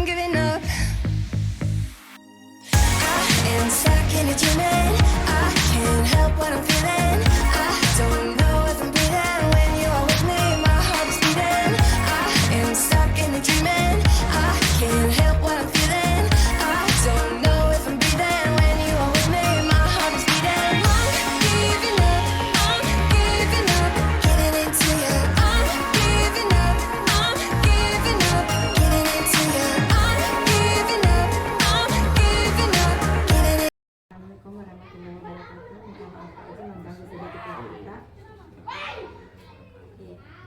I'm giving up. I am stuck in a dreaming. I can't help what I'm feeling. I don't know if I'm breathing when you are with me. My heart is beating. I am stuck in a dreaming. I can't help what I'm feeling. I don't know if I'm breathing when you are with me. My heart is beating. I'm giving up. I'm giving up. Getting into you. I'm giving up. I'm giving up. Getting into you. I'm giving up. I'm giving up. Getting into Assalamualaikum warahmatullahi wabarakatuh. Minta maaf aja mengganggu sedikit waktu kita.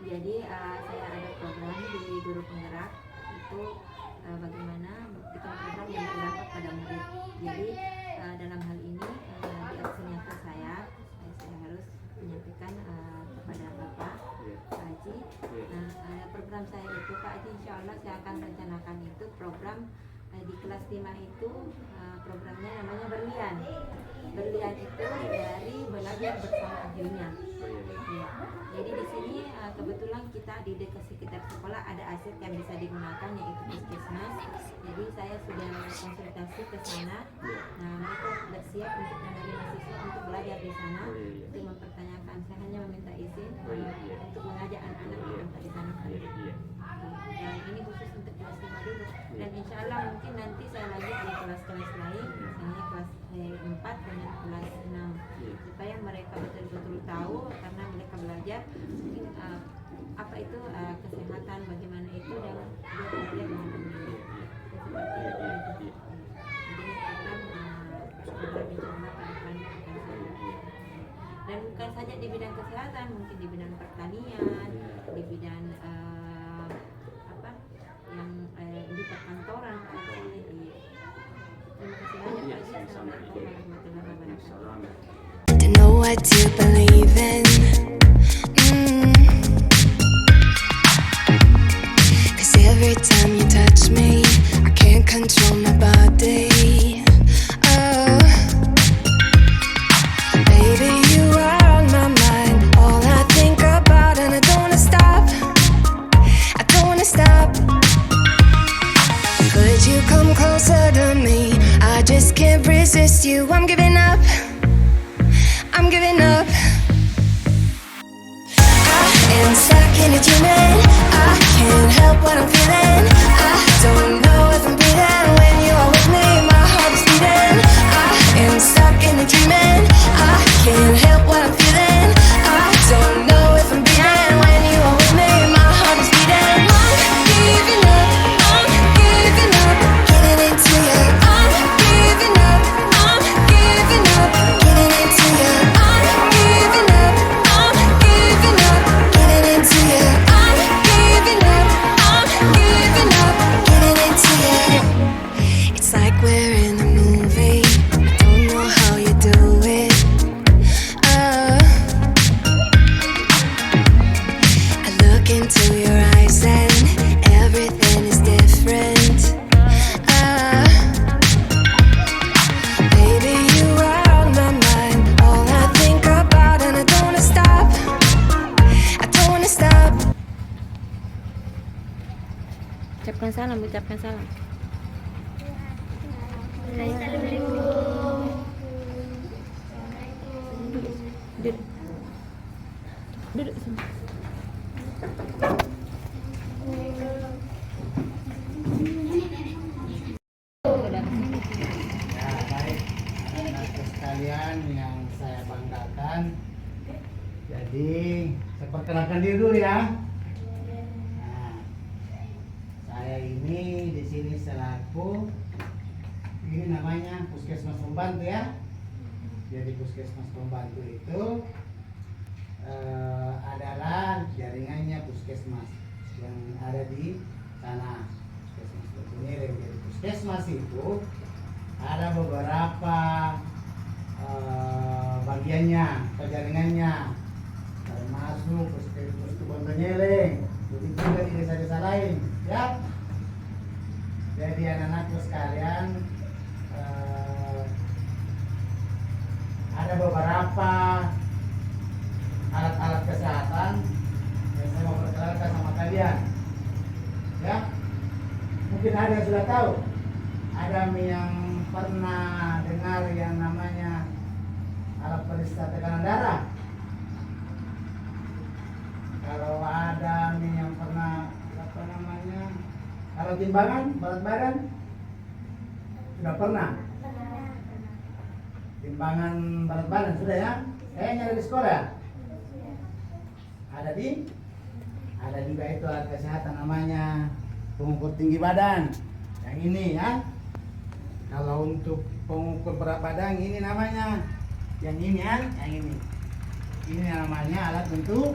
Jadi saya ada program di Guru Penggerak itu bagaimana bikin program yang berdampak pada murid. Jadi dalam hal ini di aksi nyata saya harus menyampaikan kepada Bapak Haji. Nah, program saya itu Pak Haji, insya Allah saya akan rencanakan itu program di kelas 5 itu programnya namanya Berlian. Berlian itu dari belajar bersama akhirnya. Ya. Jadi di sini kebetulan kita di dekat sekitar sekolah ada aset yang bisa digunakan yaitu puskesmas. Jadi saya sudah konsultasi ke sana. Nah, mereka bersiap untuk menerima siswa untuk belajar di sana. Untuk mempertanyakan, saya hanya meminta izin untuk mengajak anak-anak yang di sana. Dan ini khusus untuk kelas 5 dulu. Dan insya Allah mungkin nanti saya lanjut di kelas-kelas lain, misalnya kelas 4 dengan kelas 6, supaya mereka betul-betul tahu karena mereka belajar mungkin apa itu kesehatan, bagaimana itu, dan dia belajar dengan mandiri. Seperti itu. Jadi program insya Allah ke depan akan saya. Dan bukan saja di bidang kesehatan, mungkin di bidang pertanian, di bidang yang di perkantoran. Terima kasih banyak Pak. Assalamualaikum warahmatullahi wabarakatuh. Don't know what to believe in. 'Cause every time you touch me, I can't control my body. Oh, baby, you are on my mind. All I think about, and I don't wanna stop. I don't wanna stop. Could you come closer to me? I just can't resist you. I'm giving up. I'm giving up. I am stuck in a dreaming. I can't help what I'm feeling. I don't know if I'm breathing when you are with me. My heart is beating. I am stuck in a dreaming. I can't help what I'm feeling. I don't know if I'm breathing when you are with me. My heart is beating. I'm giving up. I'm giving up. Getting into you. I'm giving up. I'm giving up. Getting into you. I'm giving up. I'm giving up. Getting into you. I'm giving up. I'm giving up. Getting into you. It's like we're in a movie. I don't know how you do it. I look into your eyes and everything is different. Baby, you are on my mind. All I think about, and I don't wanna stop. I don't wanna stop. Ucapkan salam, ucapkan salam. Duduk. Duduk sini. Ya, baik anak-anak sekalian yang saya banggakan. Jadi, saya perkenalkan diri dulu ya. Nah, saya ini di sini selaku ini namanya Puskesmas Pembantu ya. Jadi Puskesmas Pembantu itu adalah jaringannya puskesmas yang ada di sana. Puskesmas Batunyere. Jadi puskesmas itu ada beberapa bagiannya atau jaringannya, termasuk puskesmas Batunyere, begitu juga di desa-desa lain ya. Jadi anak-anakku sekalian, ada beberapa alat-alat kesehatan yang saya mau perkenalkan sama kalian ya. Mungkin ada yang sudah tahu. Ada yang pernah dengar yang namanya alat periksa tekanan darah. Kalau ada yang pernah apa namanya, kalau timbangan berat badan sudah pernah. Timbangan berat badan sudah ya? Kayaknya ada di sekolah ya? Ada juga itu alat kesehatan namanya pengukur tinggi badan. Yang ini ya. Kalau untuk pengukur berat badan ini namanya yang ini ya, yang ini. Ini namanya alat untuk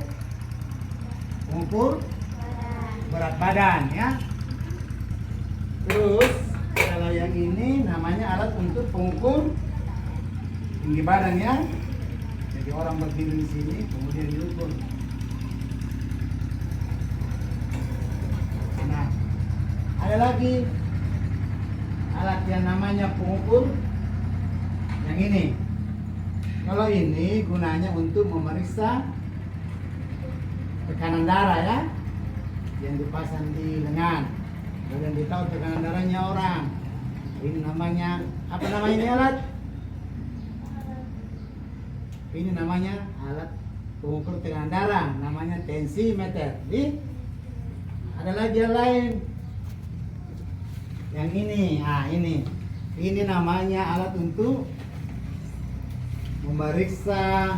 pengukur berat badan ya. Terus kalau yang ini namanya alat untuk pengukur tinggi badan ya. Jadi orang berdiri di sini kemudian diukur. Nah, ada lagi alat yang namanya pengukur yang ini. Kalau ini gunanya untuk memeriksa tekanan darah ya, yang dipasang di lengan, kemudian ditahu tekanan darahnya orang. Ini namanya apa namanya ini alat? Ini namanya alat pengukur tekanan darah, namanya tensimeter. Ada lagi yang lain. Yang ini, ini namanya alat untuk memeriksa,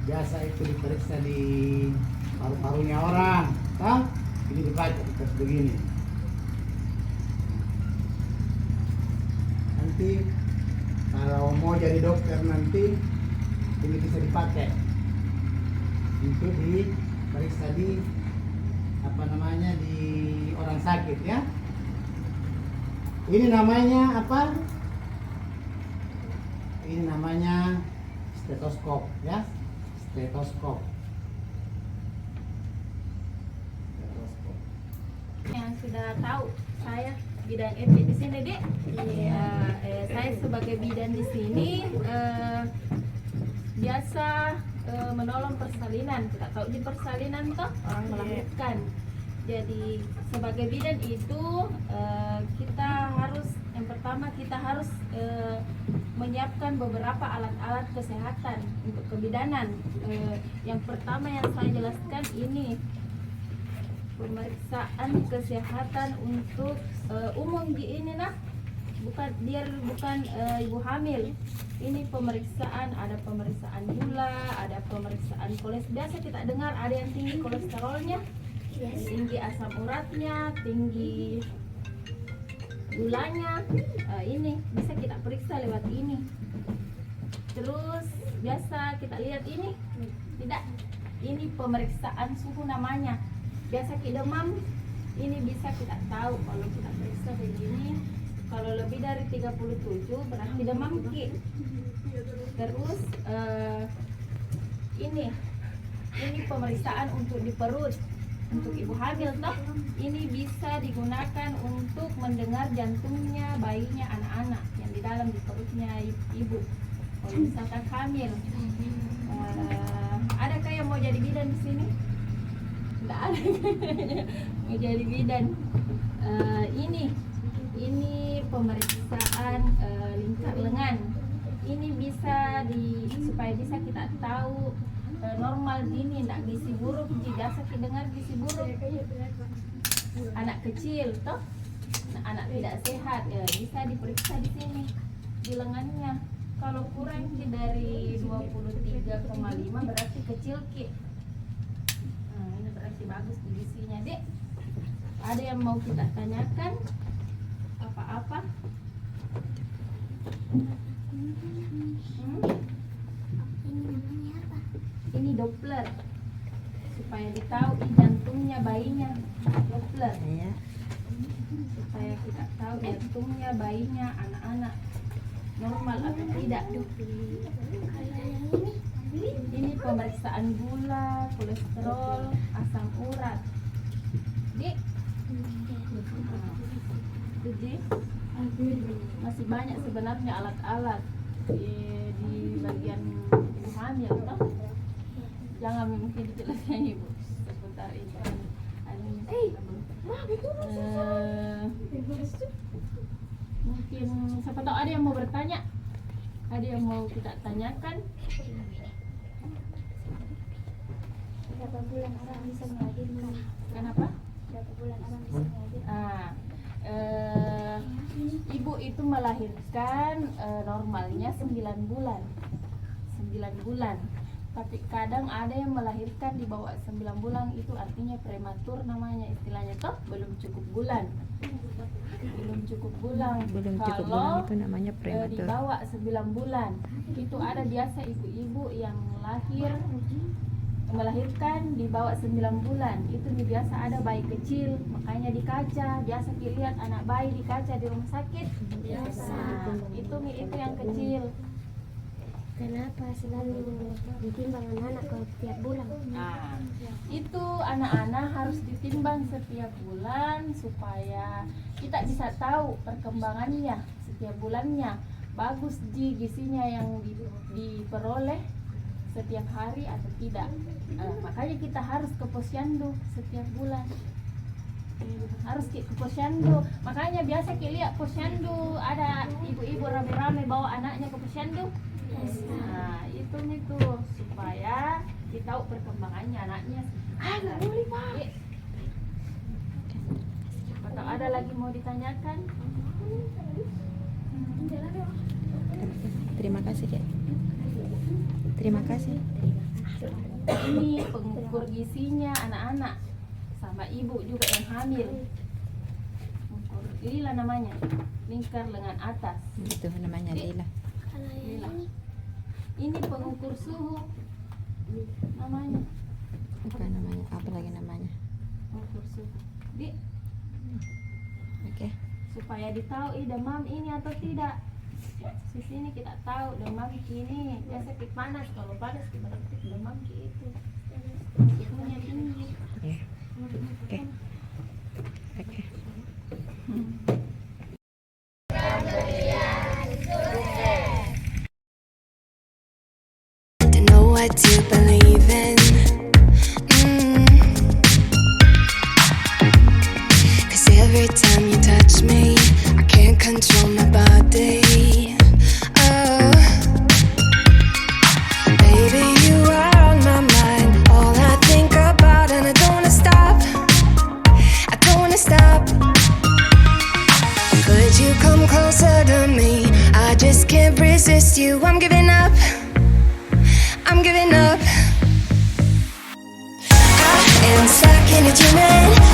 biasa itu diperiksa di paru-parunya orang, ini dibaca seperti begini. Nanti kalau mau jadi dokter nanti ini bisa dipakai untuk diperiksa di apa namanya di orang sakit ya. Ini namanya apa? Ini namanya stetoskop ya, stetoskop. Yang sudah tahu saya bidan etik di sini, Dek. Iya, saya sebagai bidan di sini biasa menolong persalinan. Kita tahu di persalinan toh orang melahirkan. Jadi sebagai bidan itu kita harus yang pertama kita harus menyiapkan beberapa alat-alat kesehatan untuk kebidanan. Yang pertama yang saya jelaskan ini pemeriksaan kesehatan untuk umum di ini bukan ibu hamil. Ini pemeriksaan, ada pemeriksaan gula, ada pemeriksaan kolesterol. Biasa kita dengar ada yang tinggi kolesterolnya, tinggi asam uratnya, tinggi gulanya. Ini bisa kita periksa lewat ini. Terus biasa kita lihat ini, tidak, ini pemeriksaan suhu namanya. Biasa kita demam, ini bisa kita tahu kalau kita periksa begini. Kalau lebih dari 37 berarti demam ki. Terus ini pemeriksaan untuk di perut untuk ibu hamil toh. Ini bisa digunakan untuk mendengar jantungnya bayinya, anak-anak yang di dalam di perutnya ibu. Kalau misalkan hamil, adakah yang mau jadi bidan di sini? Tidak ada mau jadi bidan. Ini pemeriksaan lingkar lengan. Ini bisa supaya bisa kita tahu normal ini, tidak gizi buruk. Biasa kita dengar gizi buruk anak kecil toh, anak tidak sehat ya, bisa diperiksa di sini di lengannya. Kalau kurang dari 23,5 berarti kecil ki. Ini berarti bagus gizinya, Dek. Ada yang mau kita tanyakan? Apa-apa? Ini Doppler supaya ditahu jantungnya bayinya. Doppler ya, supaya kita tahu jantungnya bayinya, anak-anak normal atau tidak. Ini pemeriksaan gula, kolesterol, asam urat. Dik, jadi masih banyak sebenarnya alat-alat di bagian ibu hamil toh. Jangan mungkin dijelaskan ibu sebentar ini. Mungkin siapa tahu ada yang mau bertanya, ada yang mau kita tanyakan. Berapa bulan orang bisa melahirkan? Kenapa? Berapa bulan orang bisa melahirkan? Ibu itu melahirkan normalnya 9 bulan. 9 bulan. Tapi kadang ada yang melahirkan di bawah 9 bulan, itu artinya prematur namanya istilahnya, toh belum cukup bulan. Belum cukup bulan. Kalau itu namanya di prematur. bawah 9 bulan itu ada biasa ibu-ibu yang melahirkan di bawah 9 bulan. Itu biasa ada bayi kecil, makanya di kaca biasa dilihat anak bayi di kaca di rumah sakit. Nah, itu yang kecil. Kenapa selalu ditimbang anak-anak kalau tiap bulan? Nah, itu anak-anak harus ditimbang setiap bulan supaya kita bisa tahu perkembangannya setiap bulannya. Bagus gizinya yang diperoleh setiap hari atau tidak. Makanya kita harus ke posyandu setiap bulan. Harus ke posyandu. Makanya biasa kita lihat posyandu ada ibu-ibu rame-rame bawa anaknya ke posyandu. Nah, itu supaya kita tahu perkembangannya anaknya. Nggak boleh, Pak. Atau ada lagi mau ditanyakan? Terima kasih, Kak. Terima kasih. Ini pengukur gizinya anak-anak sama ibu juga yang hamil. Pengukur lila namanya, lingkar lengan atas. Itu namanya Lila. Lila. Ini pengukur suhu namanya. Apa namanya? Apa lagi namanya? Pengukur suhu. Oke. Supaya ditahu demam ini atau tidak. Di sini kita tahu demam ini biasa panas, kalau panas berarti demam itu. Suhunya tinggi. Ya. Oke. Oke. To know what to believe in. Cause every time you touch me, I can't control my body. Oh, baby, you are on my mind. All I think about, and I don't wanna stop. I don't wanna stop. Could you come closer to me? I just can't resist you. I'm giving up. I'm giving up. I am stuck in a dreaming.